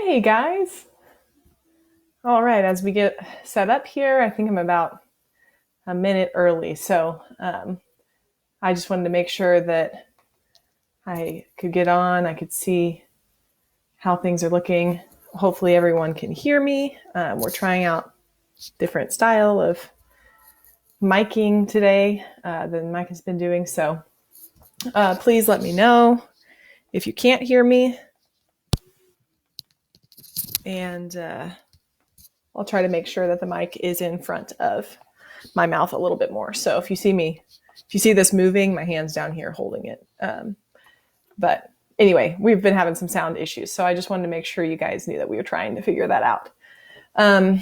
Hey guys. All right, as we get set up here, I think I'm about a minute early. So I just wanted to make sure that I could get on, I could see how things are looking. Hopefully everyone can hear me. We're trying out different style of miking today than Mike has been doing. So please let me know if you can't hear me. And I'll try to make sure that the mic is in front of my mouth a little bit more. So if you see this moving, my hand's down here holding it. But anyway, we've been having some sound issues. So I just wanted to make sure you guys knew that we were trying to figure that out. Um,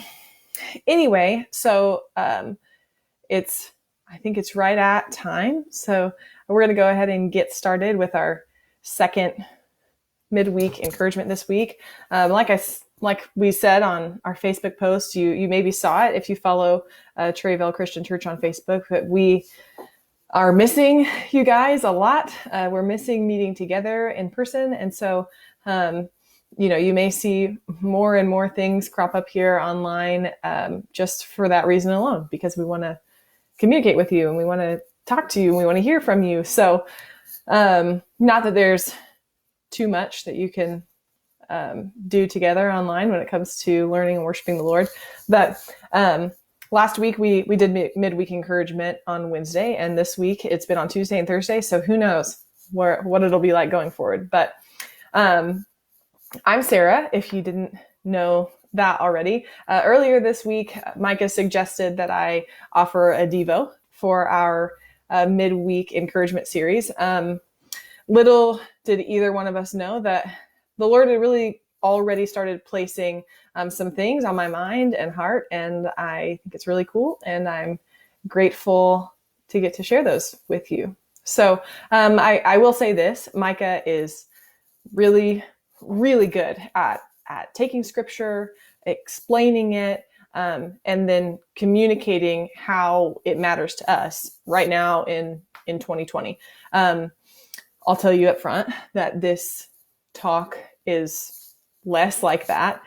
anyway, I think it's right at time. So we're going to go ahead and get started with our second midweek encouragement this week. Like we said on our Facebook post, you maybe saw it if you follow Cherryvale Christian Church on Facebook, but we are missing you guys a lot. We're missing meeting together in person. And so, you may see more and more things crop up here online just for that reason alone, because we want to communicate with you and we want to talk to you and we want to hear from you. So not that there's too much that you can do together online when it comes to learning and worshiping the Lord. But last week we did midweek encouragement on Wednesday, and this week it's been on Tuesday and Thursday. So who knows what it'll be like going forward. But I'm Sarah, if you didn't know that already. Earlier this week, Micah suggested that I offer a Devo for our midweek encouragement series. Little did either one of us know that the Lord had really already started placing some things on my mind and heart, and I think it's really cool, and I'm grateful to get to share those with you. So I will say this: Micah is really, really good at taking scripture, explaining it, and then communicating how it matters to us right now in 2020. I'll tell you up front that this talk is less like that.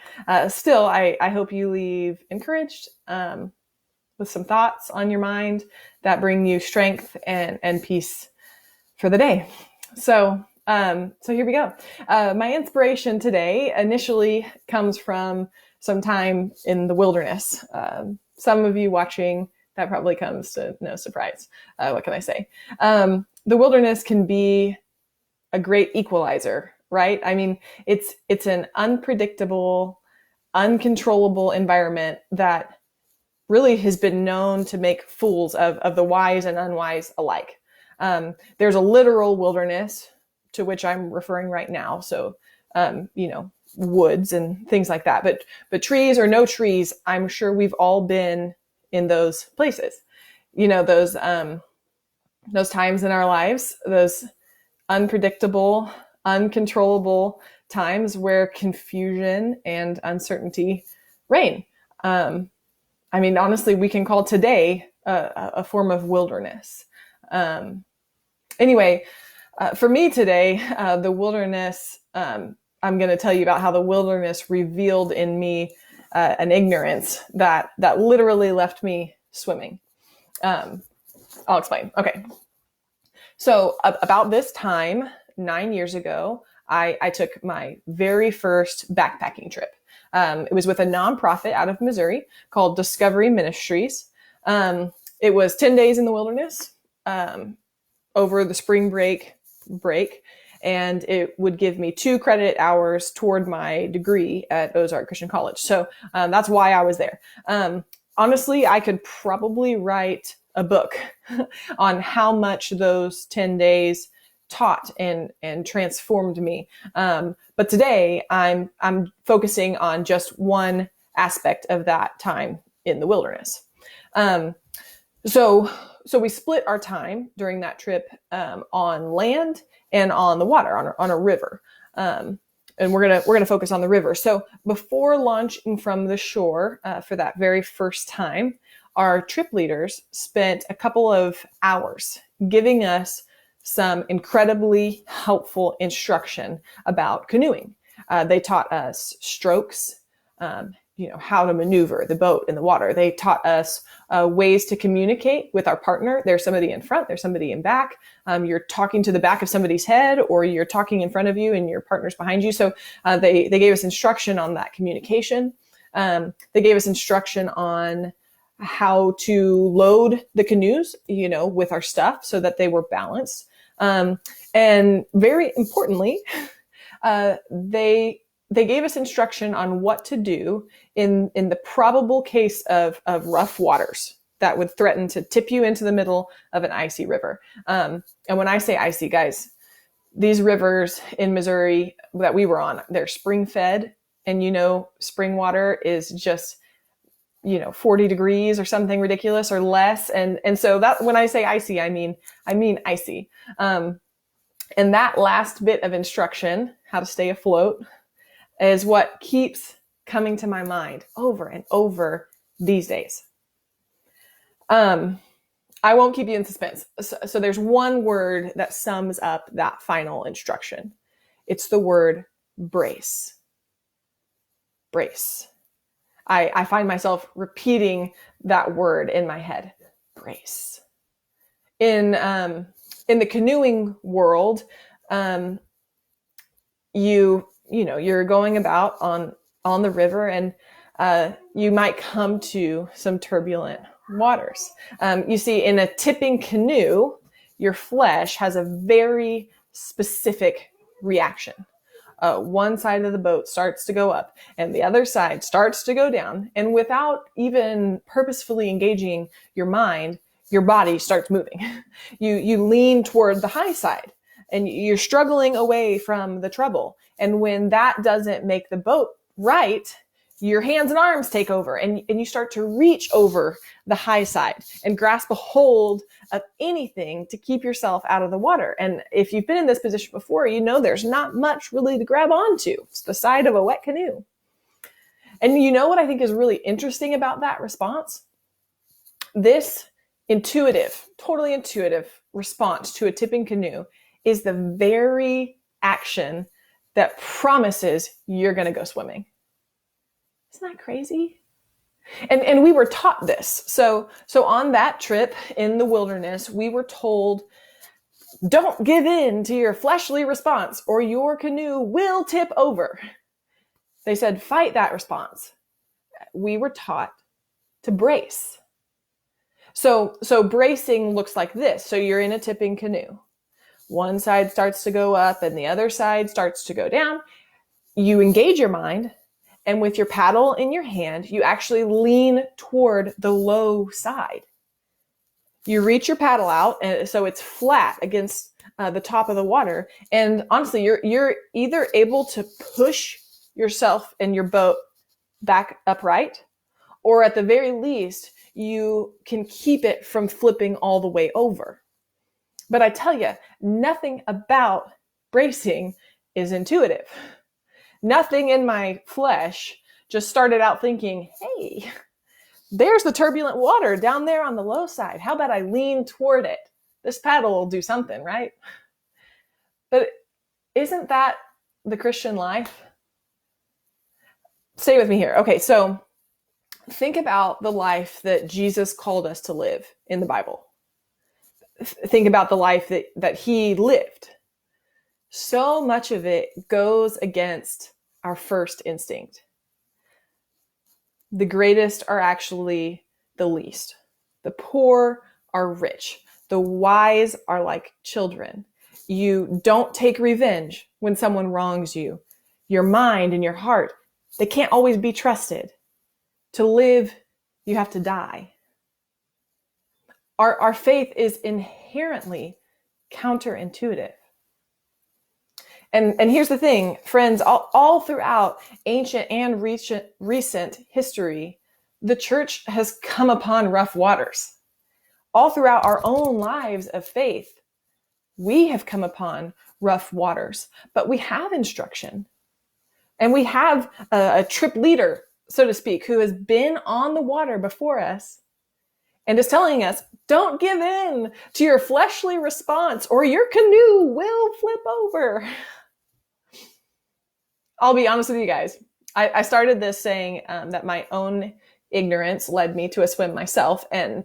Still, I hope you leave encouraged with some thoughts on your mind that bring you strength and peace for the day. So here we go. My inspiration today initially comes from some time in the wilderness. Some of you watching, that probably comes to no surprise. What can I say? The wilderness can be a great equalizer, right? I mean, it's an unpredictable, uncontrollable environment that really has been known to make fools of the wise and unwise alike. There's a literal wilderness to which I'm referring right now. So, woods and things like that. But trees or no trees, I'm sure we've all been in those places. Those times in our lives, those unpredictable, uncontrollable times where confusion and uncertainty reign. Honestly, we can call today a form of wilderness. For me today, the wilderness, I'm going to tell you about how the wilderness revealed in me an ignorance that literally left me swimming. I'll explain. Okay. So about this time, 9 years ago, I took my very first backpacking trip. It was with a nonprofit out of Missouri called Discovery Ministries. It was 10 days in the wilderness over the spring break, and it would give me 2 credit hours toward my degree at Ozark Christian College. So that's why I was there. Honestly, I could probably write a book on how much those 10 days taught and transformed me. But today I'm focusing on just one aspect of that time in the wilderness. So we split our time during that trip on land and on the water, on a river. And we're gonna focus on the river. So before launching from the shore for that very first time, our trip leaders spent a couple of hours giving us some incredibly helpful instruction about canoeing. They taught us strokes, how to maneuver the boat in the water. They taught us ways to communicate with our partner. There's somebody in front, there's somebody in back. You're talking to the back of somebody's head, or you're talking in front of you and your partner's behind you. So they gave us instruction on that communication. They gave us instruction on how to load the canoes, with our stuff so that they were balanced. And very importantly, they gave us instruction on what to do in the probable case of rough waters that would threaten to tip you into the middle of an icy river. And when I say icy, guys, these rivers in Missouri that we were on, they're spring fed, and spring water is just 40 degrees or something ridiculous or less. And so that when I say icy, I mean icy. And that last bit of instruction, how to stay afloat, is what keeps coming to my mind over and over these days. I won't keep you in suspense. So there's one word that sums up that final instruction. It's the word brace. Brace. I find myself repeating that word in my head. Brace. In the canoeing world, you're going about on the river, and you might come to some turbulent waters. You see, in a tipping canoe, your flesh has a very specific reaction. One side of the boat starts to go up and the other side starts to go down. And without even purposefully engaging your mind, your body starts moving. You lean toward the high side and you're struggling away from the trouble. And when that doesn't make the boat right, your hands and arms take over and you start to reach over the high side and grasp a hold of anything to keep yourself out of the water. And if you've been in this position before, there's not much really to grab onto. It's the side of a wet canoe. And what I think is really interesting about that response? This totally intuitive response to a tipping canoe is the very action that promises you're going to go swimming. Isn't that crazy? And we were taught this. So on that trip in the wilderness, we were told, don't give in to your fleshly response or your canoe will tip over. They said, fight that response. We were taught to brace. So bracing looks like this. So you're in a tipping canoe. One side starts to go up and the other side starts to go down. You engage your mind. And with your paddle in your hand, you actually lean toward the low side. You reach your paddle out, and so it's flat against the top of the water. And honestly, you're either able to push yourself and your boat back upright, or at the very least, you can keep it from flipping all the way over. But I tell you, nothing about bracing is intuitive. Nothing in my flesh just started out thinking, hey, there's the turbulent water down there on the low side. How about I lean toward it? This paddle will do something, right? But isn't that the Christian life? Stay with me here. Okay, so think about the life that Jesus called us to live in the Bible. Think about the life that he lived. So much of it goes against our first instinct. The greatest are actually the least. The poor are rich. The wise are like children. You don't take revenge when someone wrongs you. Your mind and your heart, they can't always be trusted. To live, you have to die. Our faith is inherently counterintuitive. And here's the thing, friends, all throughout ancient and recent history, the church has come upon rough waters. All throughout our own lives of faith, we have come upon rough waters, but we have instruction. And we have a trip leader, so to speak, who has been on the water before us and is telling us, don't give in to your fleshly response or your canoe will flip over. I'll be honest with you guys. I started this saying that my own ignorance led me to a swim myself, and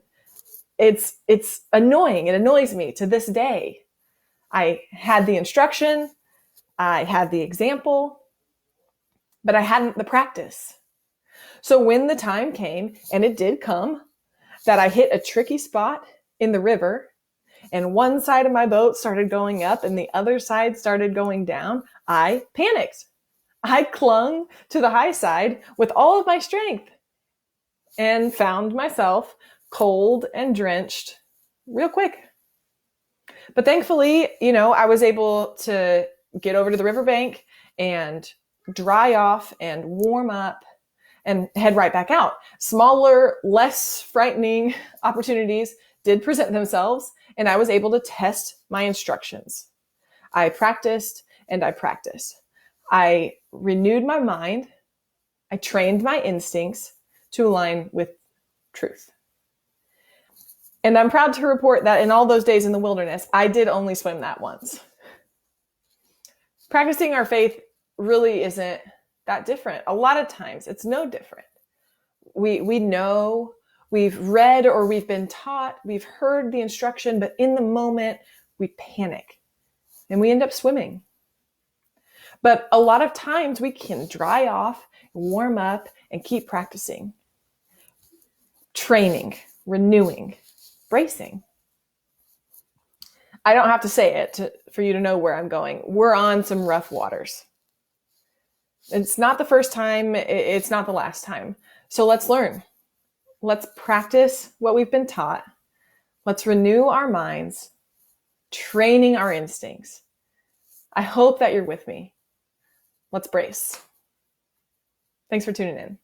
it's annoying. It annoys me to this day. I had the instruction, I had the example, but I hadn't the practice. So when the time came, and it did come, that I hit a tricky spot in the river, and one side of my boat started going up and the other side started going down, I panicked. I clung to the high side with all of my strength and found myself cold and drenched real quick. But thankfully, I was able to get over to the riverbank and dry off and warm up and head right back out. Smaller, less frightening opportunities did present themselves, and I was able to test my instructions. I practiced and I practiced. I renewed my mind. I trained my instincts to align with truth. And I'm proud to report that in all those days in the wilderness, I did only swim that once. Practicing our faith really isn't that different. A lot of times it's no different. We know, we've read or we've been taught, we've heard the instruction, but in the moment we panic and we end up swimming. But a lot of times we can dry off, warm up, and keep practicing. Training, renewing, bracing. I don't have to say it for you to know where I'm going. We're on some rough waters. It's not the first time. It's not the last time. So let's learn. Let's practice what we've been taught. Let's renew our minds, training our instincts. I hope that you're with me. Let's brace. Thanks for tuning in.